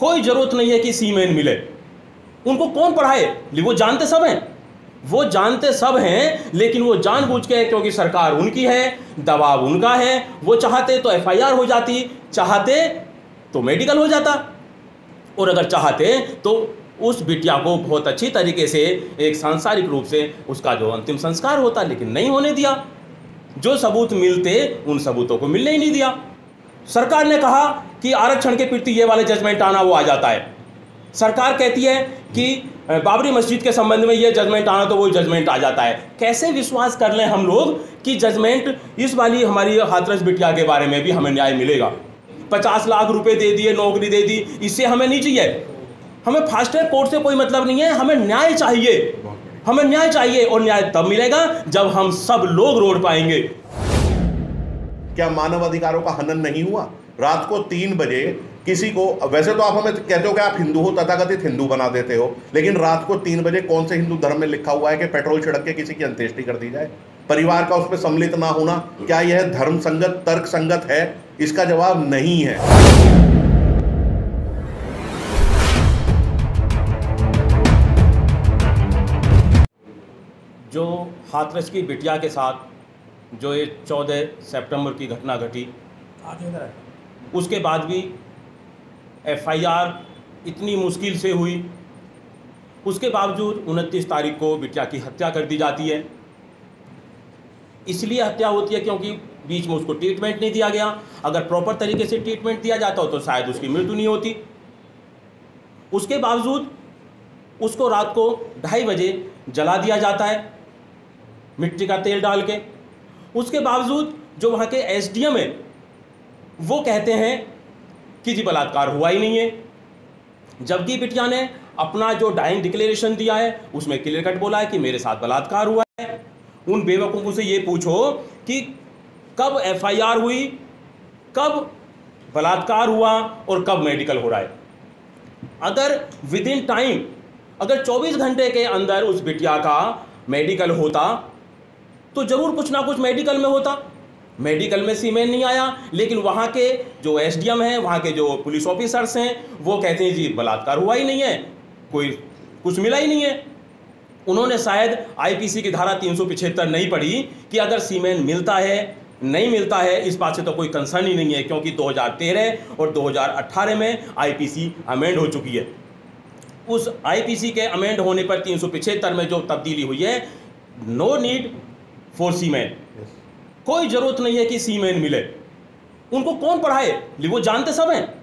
कोई जरूरत नहीं है कि सीमेन मिले। उनको कौन पढ़ाए? वो जानते सब हैं, वो जानते सब हैं, लेकिन वो जानबूझ के, क्योंकि सरकार उनकी है, दबाव उनका है, वो चाहते तो एफआईआर हो जाती, चाहते तो मेडिकल हो जाता, और अगर चाहते तो उस बिटिया को बहुत अच्छी तरीके से एक सांसारिक रूप से उसका जो अंतिम संस्कार होता, लेकिन नहीं होने दिया। जो सबूत मिलते उन सबूतों को मिलने ही नहीं दिया। सरकार ने कहा कि आरक्षण के प्रति ये वाले जजमेंट आना वो आ जाता है। सरकार कहती है कि बाबरी मस्जिद के संबंध में ये जजमेंट आना तो वो जजमेंट आ जाता है। कैसे विश्वास कर लें हम लोग कि जजमेंट इस वाली हमारी हाथरस बिटिया के बारे में भी हमें न्याय मिलेगा? 50 लाख रुपए दे दिए, नौकरी दे दी, इससे हमें नहीं चाहिए। हमें फास्ट ट्रैक कोर्ट से कोई मतलब नहीं है, हमें न्याय चाहिए, हमें न्याय चाहिए। और न्याय तब मिलेगा जब हम सब लोग रोड पाएंगे। क्या मानव अधिकारों का हनन नहीं हुआ? रात को 3 बजे किसी को, वैसे तो आप हमें कहते हो कि आप हिंदू हो, तथाकथित हिंदू बना देते हो, लेकिन रात को 3 बजे कौन से हिंदू धर्म में लिखा हुआ है कि पेट्रोल छिड़क के किसी की अंत्येष्टि कर दी जाए? परिवार का उसमें सम्मिलित ना होना, क्या यह धर्म संगत, तर्क संगत है? इसका जवाब नहीं है। जो हाथरस की बिटिया के साथ जो ये 14 सितंबर की घटना घटी, उसके बाद भी एफआईआर इतनी मुश्किल से हुई, उसके बावजूद 29 तारीख को बिटिया की हत्या कर दी जाती है। इसलिए हत्या होती है क्योंकि बीच में उसको ट्रीटमेंट नहीं दिया गया। अगर प्रॉपर तरीके से ट्रीटमेंट दिया जाता हो तो शायद उसकी मृत्यु नहीं होती। उसके बावजूद उसको रात को 2:30 बजे जला दिया जाता है मिट्टी का तेल डाल के। उसके बावजूद जो वहाँ के एसडीएम है वो कहते हैं कि जी बलात्कार हुआ ही नहीं है, जबकि बिटिया ने अपना जो डाइंग डिक्लेरेशन दिया है उसमें क्लियर कट बोला है कि मेरे साथ बलात्कार हुआ है। उन बेवकूफ़ों से ये पूछो कि कब एफआईआर हुई, कब बलात्कार हुआ और कब मेडिकल हो रहा है। अगर विद इन टाइम, अगर 24 घंटे के अंदर उस बिटिया का मेडिकल होता तो जरूर कुछ ना कुछ मेडिकल में होता। मेडिकल में सीमेन नहीं आया, लेकिन वहाँ के जो एसडीएम हैं, वहाँ के जो पुलिस ऑफिसर्स हैं, वो कहते हैं जी बलात्कार हुआ ही नहीं है, कोई कुछ मिला ही नहीं है। उन्होंने शायद आईपीसी की धारा 375 नहीं पढ़ी कि अगर सीमेन मिलता है नहीं मिलता है, इस बात से तो कोई कंसर्न ही नहीं है, क्योंकि 2013 और 2018 में आईपीसी अमेंड हो चुकी है। उस आईपीसी के अमेंड होने पर 375 में जो तब्दीली हुई है, नो नीड फॉर सीमेन, कोई जरूरत नहीं है कि सीमेन मिले। उनको कौन पढ़ाए? वो जानते सब हैं,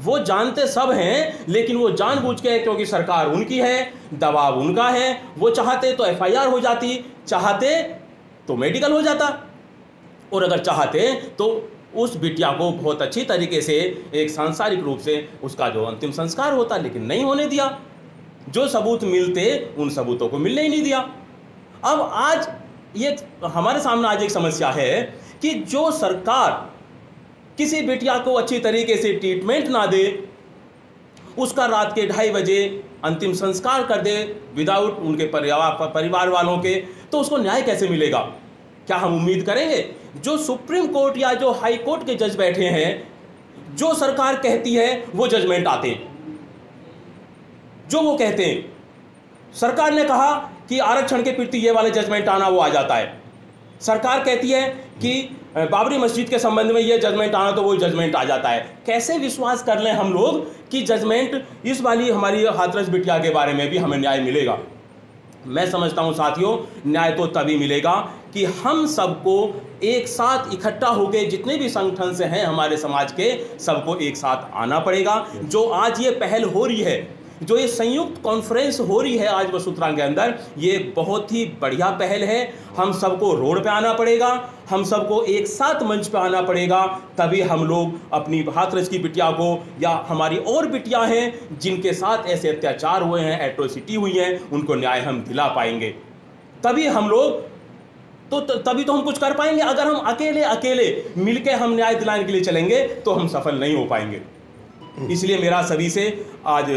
वो जानते सब हैं, लेकिन वो जानबूझ के, क्योंकि सरकार उनकी है, दबाव उनका है, वो चाहते तो एफआईआर हो जाती, चाहते तो मेडिकल हो जाता, और अगर चाहते तो उस बिटिया को बहुत अच्छी तरीके से एक सांसारिक रूप से उसका जो अंतिम संस्कार होता, लेकिन नहीं होने दिया। जो सबूत मिलते उन सबूतों को मिलने ही नहीं दिया। अब आज ये हमारे सामने आज एक समस्या है कि जो सरकार किसी बिटिया को अच्छी तरीके से ट्रीटमेंट ना दे, उसका रात के 2:30 बजे अंतिम संस्कार कर दे विदाउट उनके परिवार वालों के, तो उसको न्याय कैसे मिलेगा? क्या हम उम्मीद करेंगे जो सुप्रीम कोर्ट या जो हाई कोर्ट के जज बैठे हैं, जो सरकार कहती है वो जजमेंट आते हैं, जो वो कहते हैं? सरकार ने कहा कि आरक्षण के प्रति ये वाले जजमेंट आना वो आ जाता है। सरकार कहती है कि बाबरी मस्जिद के संबंध में ये जजमेंट आना तो वो जजमेंट आ जाता है। कैसे विश्वास कर लें हम लोग कि जजमेंट इस वाली हमारी हाथरस बिटिया के बारे में भी हमें न्याय मिलेगा? मैं समझता हूं साथियों, न्याय तो तभी मिलेगा कि हम सबको एक साथ इकट्ठा होकर, जितने भी संगठन से हैं हमारे समाज के, सबको एक साथ आना पड़ेगा। जो आज ये पहल हो रही है, जो ये संयुक्त कॉन्फ्रेंस हो रही है आज वसुंधरा के अंदर, ये बहुत ही बढ़िया पहल है। हम सबको रोड पे आना पड़ेगा, हम सबको एक साथ मंच पे आना पड़ेगा, तभी हम लोग अपनी हाथरस की बिटिया को, या हमारी और बिटिया हैं जिनके साथ ऐसे अत्याचार हुए हैं, एट्रोसिटी हुई हैं, उनको न्याय हम दिला पाएंगे। तभी हम लोग तभी तो हम कुछ कर पाएंगे। अगर हम अकेले मिलके हम न्याय दिलाने के लिए चलेंगे तो हम सफल नहीं हो पाएंगे। इसलिए मेरा सभी से आज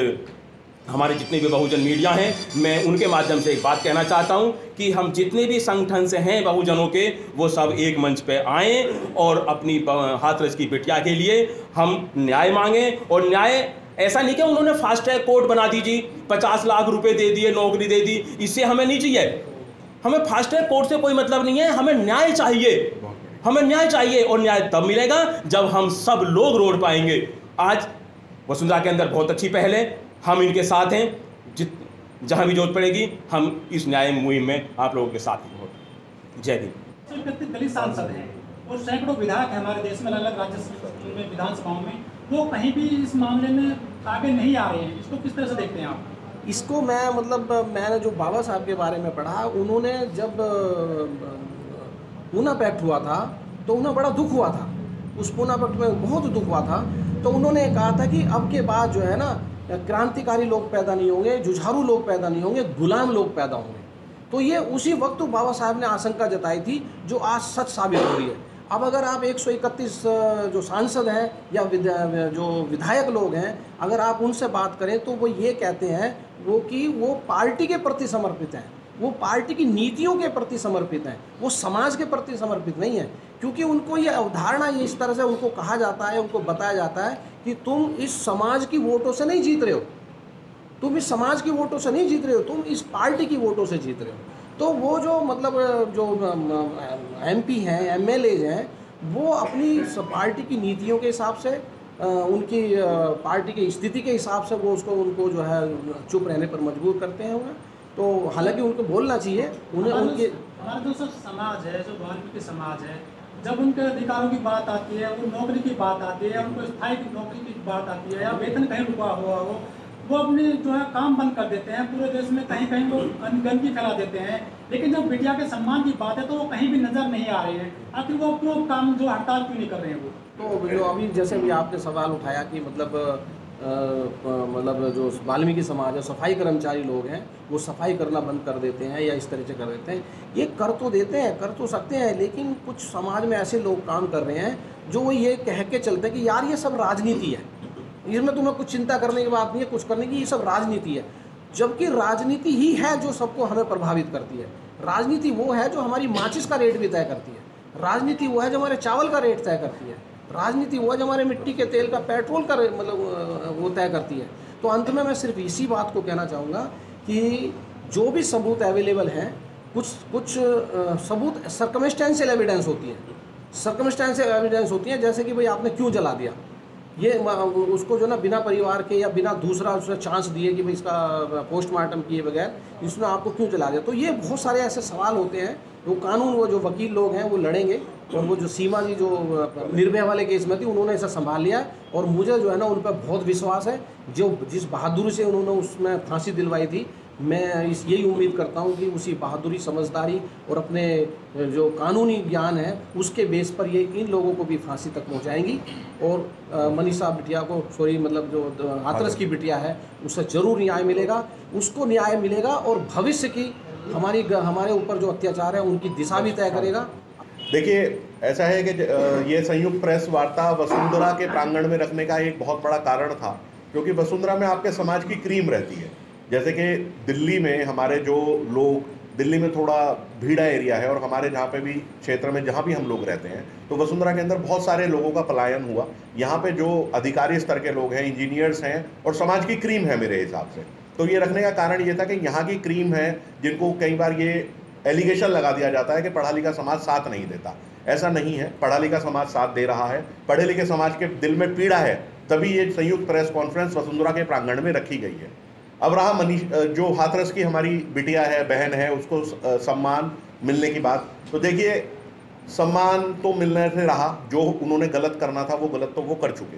हमारे जितने भी बहुजन मीडिया हैं, मैं उनके माध्यम से एक बात कहना चाहता हूं कि हम जितने भी संगठन से हैं बहुजनों के, वो सब एक मंच पे आएँ और अपनी हाथरस की बिटिया के लिए हम न्याय मांगें। और न्याय ऐसा नहीं कि उन्होंने फास्ट ट्रैक कोर्ट बना दीजिए, 50 लाख रुपए दे दिए, नौकरी दे दी, इससे हमें नहीं चाहिए। हमें फास्ट ट्रैक कोर्ट से कोई मतलब नहीं है, हमें न्याय चाहिए। हमें न्याय चाहिए और न्याय तब मिलेगा जब हम सब लोग रोड पाएंगे। आज वसुंधरा के अंदर बहुत अच्छी पहल है, हम इनके साथ हैं। जहां भी जरूरत पड़ेगी हम इस न्याय मुहिम में आप लोगों के साथ हैं। जय भीम। दलित सांसद हैं और सैकड़ों विधायक हैं हमारे देश में, अलग अलग राज्य में, विधानसभाओं में, वो कहीं भी इस मामले में आगे नहीं आ रहे हैं। इसको किस तरह से देखते हैं आप? इसको मैं मैंने जो बाबा साहब के बारे में पढ़ा, उन्होंने जब पूना पैक्ट हुआ था तो उन्हें बड़ा दुख हुआ था। उस पूना पैक्ट में बहुत दुख हुआ था। तो उन्होंने कहा था कि अब के बाद जो है ना, क्रांतिकारी लोग पैदा नहीं होंगे, जुझारू लोग पैदा नहीं होंगे, गुलाम लोग पैदा होंगे। तो ये उसी वक्त बाबा साहब ने आशंका जताई थी, जो आज सच साबित हो रही है। अब अगर आप 131 जो सांसद हैं या जो विधायक लोग हैं, अगर आप उनसे बात करें तो वो ये कहते हैं कि वो पार्टी के प्रति समर्पित हैं, वो पार्टी की नीतियों के प्रति समर्पित हैं, वो समाज के प्रति समर्पित नहीं है। क्योंकि उनको ये अवधारणा ये इस तरह से उनको कहा जाता है, उनको बताया जाता है कि तुम इस समाज की वोटों से नहीं जीत रहे हो, तुम इस समाज की वोटों से नहीं जीत रहे हो, तुम इस पार्टी की वोटों से जीत रहे हो। तो वो जो जो MP हैं, MLAs हैं, वो अपनी पार्टी की नीतियों के हिसाब से, उनकी पार्टी की स्थिति के हिसाब से वो उनको जो है चुप रहने पर मजबूर करते हैं उन्हें। तो हालांकि उनको बोलना चाहिए, उन्हें उनके हमारा जो समाज है, जो वाल्मीकि समाज है, जब उनके अधिकारों की बात आती है, वो नौकरी की बात आती है, उनको स्थायी नौकरी की बात आती है, या वेतन कहीं रुका हुआ हो, वो अपने जो है काम बंद कर देते हैं। पूरे देश में कहीं कहीं वो गंदगी फैला देते हैं। लेकिन जब बिटिया के सम्मान की बात है तो वो कहीं भी नजर नहीं आ रहे हैं। आखिर वो अपना काम जो हड़ताल क्यों नहीं कर रहे हैं? वो तो जो अभी जैसे भी आपने सवाल उठाया कि मतलब जो वाल्मीकि समाज है, सफाई कर्मचारी लोग हैं, वो सफाई करना बंद कर देते हैं या इस तरह से कर देते हैं। ये कर तो देते हैं, कर तो सकते हैं, लेकिन कुछ समाज में ऐसे लोग काम कर रहे हैं जो वो ये कह के चलते हैं कि यार ये सब राजनीति है, इसमें तुम्हें कुछ चिंता करने की बात नहीं है, कुछ करने की, ये सब राजनीति है। जबकि राजनीति ही है जो सबको हमें प्रभावित करती है। राजनीति वो है जो हमारी माचिस का रेट भी तय करती है, राजनीति वो है जो हमारे चावल का रेट तय करती है, राजनीति वो है जो हमारे मिट्टी के तेल का, पेट्रोल का मतलब वो तय करती है। तो अंत में मैं सिर्फ इसी बात को कहना चाहूँगा कि जो भी सबूत अवेलेबल हैं, कुछ सबूत सर्कमस्टेंशियल एविडेंस होती है, सर्कमस्टेंशियल एविडेंस होती है। जैसे कि भाई आपने क्यों जला दिया, ये उसको जो ना बिना परिवार के या बिना दूसरा उसने चांस दिए कि भाई इसका पोस्टमार्टम किए बगैर इसने आपको क्यों जला दिया। तो ये बहुत सारे ऐसे सवाल होते हैं। वो कानून, वो जो वकील लोग हैं वो लड़ेंगे। और वो जो सीमा जी जो निर्भया वाले केस में थी, उन्होंने ऐसा संभाल लिया और मुझे जो है ना उन पर बहुत विश्वास है। जो जिस बहादुरी से उन्होंने उसमें फांसी दिलवाई थी, मैं यही उम्मीद करता हूं कि उसी बहादुरी, समझदारी और अपने जो कानूनी ज्ञान है उसके बेस पर ये इन लोगों को भी फांसी तक पहुंचाएंगी। और मनीषा बिटिया को, मतलब जो हाथरस की बिटिया है, उसे ज़रूर न्याय मिलेगा, उसको न्याय मिलेगा। और भविष्य की हमारे ऊपर जो अत्याचार है उनकी दिशा भी तय करेगा। देखिए, ऐसा है कि ये संयुक्त प्रेस वार्ता वसुंधरा के प्रांगण में रखने का एक बहुत बड़ा कारण था, क्योंकि वसुंधरा में आपके समाज की क्रीम रहती है। जैसे कि दिल्ली में हमारे जो लोग, दिल्ली में थोड़ा भीड़ा एरिया है और हमारे जहाँ पे भी क्षेत्र में जहाँ भी हम लोग रहते हैं, तो वसुंधरा के अंदर बहुत सारे लोगों का पलायन हुआ। यहाँ पे जो अधिकारी स्तर के लोग हैं, इंजीनियर्स हैं और समाज की क्रीम है मेरे हिसाब से। तो ये रखने का कारण ये था कि यहाँ की क्रीम है, जिनको कई बार ये एलिगेशन लगा दिया जाता है कि पढ़ा लिखा समाज साथ नहीं देता। ऐसा नहीं है, पढ़ा लिखा समाज साथ दे रहा है। पढ़े लिखे समाज के दिल में पीड़ा है, तभी ये संयुक्त प्रेस कॉन्फ्रेंस वसुंधरा के प्रांगण में रखी गई है। अब रहा जो हाथरस की हमारी बिटिया है, बहन है, उसको सम्मान मिलने की बात, तो देखिए सम्मान तो मिलने से रहा, जो उन्होंने गलत करना था वो गलत तो वो कर चुके।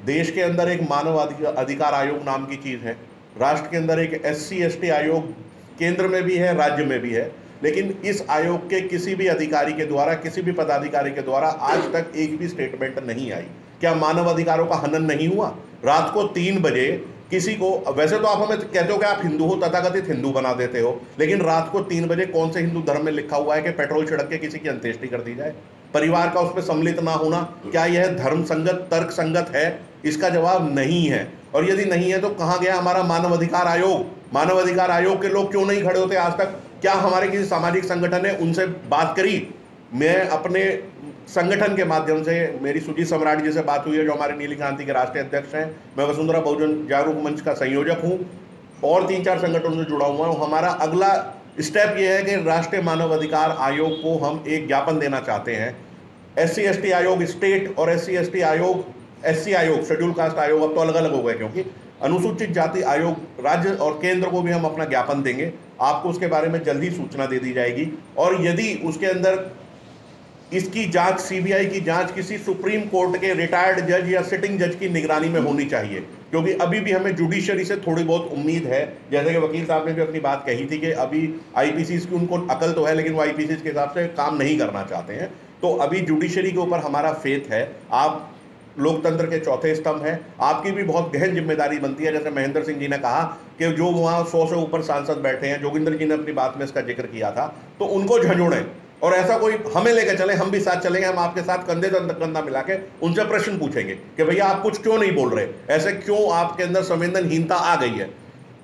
देश के अंदर एक मानव अधिकार आयोग नाम की चीज़ है, राष्ट्र के अंदर एक SC ST आयोग केंद्र में भी है, राज्य में भी है, लेकिन इस आयोग के किसी भी अधिकारी के द्वारा, किसी भी पदाधिकारी के द्वारा आज तक एक भी स्टेटमेंट नहीं आई। क्या मानव अधिकारों का हनन नहीं हुआ? रात को 3 बजे किसी को, वैसे तो आप हमें कहते हो कि आप हिंदू हो, तथाकथित हिंदू बना देते हो, लेकिन रात को 3 बजे कौन से हिंदू धर्म में लिखा हुआ है कि पेट्रोल छिड़क के किसी की अंत्येष्टि कर दी जाए? परिवार का उसमें सम्मिलित ना होना, क्या यह धर्म संगत, तर्क संगत है? इसका जवाब नहीं है। और यदि नहीं है तो कहाँ गया हमारा मानव अधिकार आयोग? मानव अधिकार आयोग के लोग क्यों नहीं खड़े होते आज तक? क्या हमारे किसी सामाजिक संगठन ने उनसे बात करी? मैं अपने संगठन के माध्यम से, मेरी सुजी सम्राट जी से बात हुई है जो हमारे नीली क्रांति के राष्ट्रीय अध्यक्ष हैं, मैं वसुंधरा बहुजन जागरूक मंच का संयोजक हूं और 3-4 संगठनों से जुड़ा हुआ हूं। हमारा अगला स्टेप यह है कि राष्ट्रीय मानव अधिकार आयोग को हम एक ज्ञापन देना चाहते हैं। SC/ST आयोग स्टेट और SC/ST आयोग, SC आयोग, शेड्यूल कास्ट आयोग अब तो अलग अलग हो गए, क्योंकि अनुसूचित जाति आयोग राज्य और केंद्र को भी हम अपना ज्ञापन देंगे। आपको उसके बारे में जल्दी सूचना दे दी जाएगी। और यदि उसके अंदर इसकी जांच, CBI की जांच किसी सुप्रीम कोर्ट के रिटायर्ड जज या सिटिंग जज की निगरानी में होनी चाहिए, क्योंकि अभी भी हमें जुडिशरी से थोड़ी बहुत उम्मीद है। जैसे कि वकील साहब ने भी अपनी बात कही थी कि अभी IPCs की उनको अकल तो है, लेकिन वो IPCs के हिसाब से काम नहीं करना चाहते हैं। तो अभी जुडिशरी के ऊपर हमारा फेथ है। आप लोकतंत्र के चौथे स्तंभ हैं, आपकी भी बहुत गहन जिम्मेदारी बनती है। जैसे महेंद्र सिंह जी ने कहा कि जो वहाँ 100 से ऊपर सांसद बैठे हैं, जोगिंदर जी ने अपनी बात में इसका जिक्र किया था, तो उनको झंझोड़ें और ऐसा कोई हमें लेकर चले, हम भी साथ चलेंगे। हम आपके साथ कंधे से कंधा मिला के उनसे प्रश्न पूछेंगे कि भैया आप कुछ क्यों नहीं बोल रहे, ऐसे क्यों आपके अंदर संवेदनहीनता आ गई है।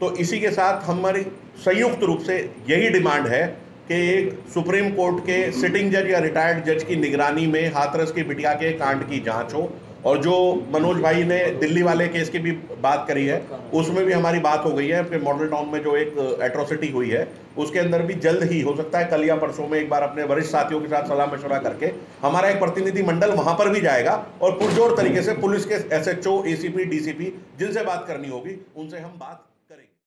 तो इसी के साथ हमारी संयुक्त रूप से यही डिमांड है कि एक सुप्रीम कोर्ट के सिटिंग जज या रिटायर्ड जज की निगरानी में हाथरस की बिटिया के कांड की जांच हो। और जो मनोज भाई ने दिल्ली वाले केस की भी बात करी है, उसमें भी हमारी बात हो गई है कि मॉडल टाउन में जो एक एट्रोसिटी हुई है, उसके अंदर भी जल्द ही हो सकता है कल या परसों में एक बार अपने वरिष्ठ साथियों के साथ सलाह मशवरा करके हमारा एक प्रतिनिधि मंडल वहां पर भी जाएगा और पुरजोर तरीके से पुलिस के SHO, ACP, DCP जिनसे बात करनी होगी उनसे हम बात